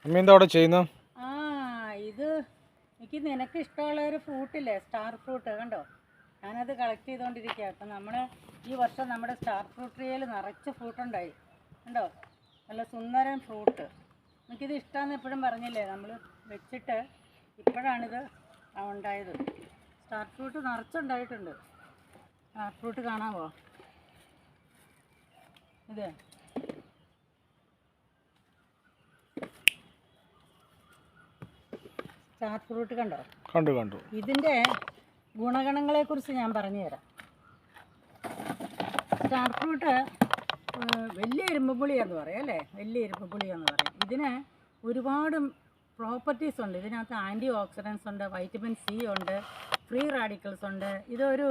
അമ്മ എന്താ അവിടെ ചെയ്യുന്നത്? ഇത് എനിക്ക് നിനക്ക് ഇഷ്ടമുള്ള ഒരു ഫ്രൂട്ടില്ലേ, സ്റ്റാർ ഫ്രൂട്ട്, കണ്ടോ? ഞാനത് കളക്ട് ചെയ്തുകൊണ്ടിരിക്കുക. അപ്പം നമ്മൾ ഈ വർഷം നമ്മുടെ സ്റ്റാർ ഫ്രൂട്ട് ട്രീയിൽ നിറച്ച് ഫ്രൂട്ടുണ്ടായി, കണ്ടോ? നല്ല സുന്ദരം ഫ്രൂട്ട്. എനിക്കിത് ഇഷ്ടമാണെന്ന് എപ്പോഴും പറഞ്ഞില്ലേ, നമ്മൾ വെച്ചിട്ട് ഇപ്പോഴാണിത് ഉണ്ടായത്. സ്റ്റാർ ഫ്രൂട്ട് നിറച്ചുണ്ടായിട്ടുണ്ട്. സ്റ്റാർ ഫ്രൂട്ട് കാണാമോ? ഇത് സ്റ്റാർ ഫ്രൂട്ട് കണ്ടോ? കണ്ടു. ഇതിൻ്റെ ഗുണഗണങ്ങളെക്കുറിച്ച് ഞാൻ പറഞ്ഞുതരാം. സ്റ്റാർ ഫ്രൂട്ട് വലിയ ഇരുമ്പുളിയാന്ന് പറയാം അല്ലേ, വലിയ ഇരുമ്പുളിയാന്ന് പറയും. ഇതിന് ഒരുപാട് പ്രോപ്പർട്ടീസ് ഉണ്ട്. ഇതിനകത്ത് ആൻറ്റി ഓക്സിഡൻസ് ഉണ്ട്, വൈറ്റമിൻ സി ഉണ്ട്, ഫ്രീ റാഡിക്കൽസ് ഉണ്ട്. ഇതൊരു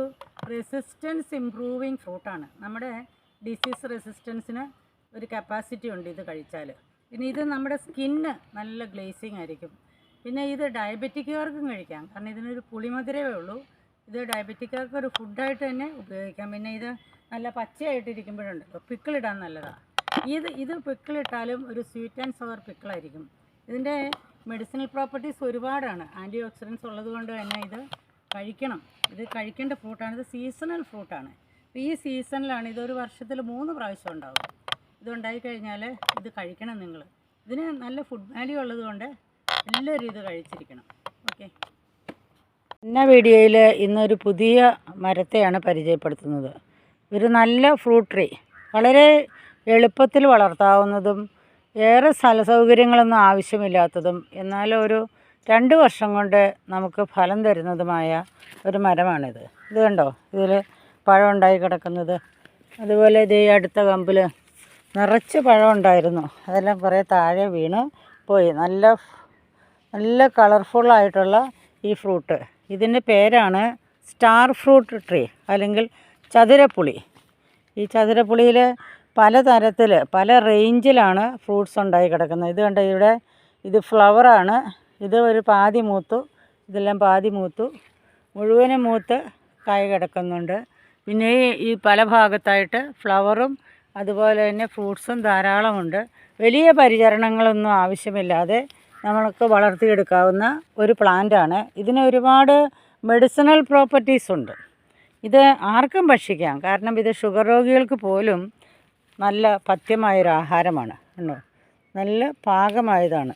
റെസിസ്റ്റൻസ് ഇംപ്രൂവിങ് ഫ്രൂട്ടാണ്. നമ്മുടെ ഡിസീസ് റെസിസ്റ്റൻസിന് ഒരു കപ്പാസിറ്റി ഉണ്ട് ഇത് കഴിച്ചാൽ. പിന്നെ ഇത് നമ്മുടെ സ്കിന്ന് നല്ല ഗ്ലേസിങ് ആയിരിക്കും. പിന്നെ ഇത് ഡയബറ്റിക്കുകാർക്കും കഴിക്കാം, കാരണം ഇതിനൊരു പുളിമധുരമേ ഉള്ളൂ. ഇത് ഡയബറ്റിക്കാർക്ക് ഒരു ഫുഡായിട്ട് തന്നെ ഉപയോഗിക്കാം. പിന്നെ ഇത് നല്ല പച്ചയായിട്ടിരിക്കുമ്പോഴുണ്ടല്ലോ പിക്കിളിടാൻ നല്ലതാണ്. ഇത് പിക്കിളിട്ടാലും ഒരു സ്വീറ്റ് ആൻഡ് സവർ പിക്കിളായിരിക്കും. ഇതിൻ്റെ മെഡിസിനൽ പ്രോപ്പർട്ടീസ് ഒരുപാടാണ്. ആൻറ്റി ഓക്സിഡൻസ് ഉള്ളത് കൊണ്ട് തന്നെ ഇത് കഴിക്കണം. ഇത് കഴിക്കേണ്ട ഫ്രൂട്ടാണ്. ഇത് സീസണൽ ഫ്രൂട്ടാണ്. ഈ സീസണിലാണ്, ഇതൊരു വർഷത്തിൽ 3 പ്രാവശ്യം ഉണ്ടാകും. ഇതുണ്ടായിക്കഴിഞ്ഞാൽ ഇത് കഴിക്കണം നിങ്ങൾ. ഇതിന് നല്ല ഫുഡ് വാല്യൂ ഉള്ളത് കൊണ്ട് എല്ലാവരും ഇത് കഴിച്ചിരിക്കണം. ഓക്കെ. ഇന്ന വീഡിയോയിൽ ഇന്നൊരു പുതിയ മരത്തെയാണ് പരിചയപ്പെടുത്തുന്നത്. ഒരു നല്ല ഫ്രൂട്ട് ട്രീ, വളരെ എളുപ്പത്തിൽ വളർത്താവുന്നതും ഏറെ സ്ഥല സൗകര്യങ്ങളൊന്നും ആവശ്യമില്ലാത്തതും എന്നാൽ ഒരു 2 വർഷം കൊണ്ട് നമുക്ക് ഫലം തരുന്നതുമായ ഒരു മരമാണിത്. ഇത് കണ്ടോ, ഇതിൽ പഴം ഉണ്ടായി കിടക്കുന്നത്. അതുപോലെ ഇത് ഈ അടുത്ത കമ്പിൽ നിറച്ച് പഴം ഉണ്ടായിരുന്നു, അതെല്ലാം കുറേ താഴെ വീണ് പോയി. നല്ല കളർഫുള്ളായിട്ടുള്ള ഈ ഫ്രൂട്ട്, ഇതിൻ്റെ പേരാണ് സ്റ്റാർ ഫ്രൂട്ട് ട്രീ അല്ലെങ്കിൽ ചതുരപ്പുളി. ഈ ചതുരപ്പുളിയിൽ പല തരത്തിൽ പല റേഞ്ചിലാണ് ഫ്രൂട്ട്സ് ഉണ്ടായി കിടക്കുന്നത്. ഇത് കണ്ട, ഇത് ഫ്ലവറാണ്. ഇത് ഒരു പാതി മൂത്തു, ഇതെല്ലാം പാതി മൂത്തു, മുഴുവനും മൂത്ത് കായ കിടക്കുന്നുണ്ട്. പിന്നെ ഈ പല ഭാഗത്തായിട്ട് ഫ്ലവറും അതുപോലെ തന്നെ ഫ്രൂട്ട്സും ധാരാളമുണ്ട്. വലിയ പരിചരണങ്ങളൊന്നും ആവശ്യമില്ലാതെ നമ്മൾക്ക് വളർത്തിയെടുക്കാവുന്ന ഒരു പ്ലാന്റാണ്. ഇതിന് ഒരുപാട് മെഡിസിനൽ പ്രോപ്പർട്ടീസ് ഉണ്ട്. ഇത് ആർക്കും ഭക്ഷിക്കാം, കാരണം ഇത് ഷുഗർ രോഗികൾക്ക് പോലും നല്ല പഥ്യമായൊരു ആഹാരമാണ്. കണ്ടോ, നല്ല പാകമായതാണ്.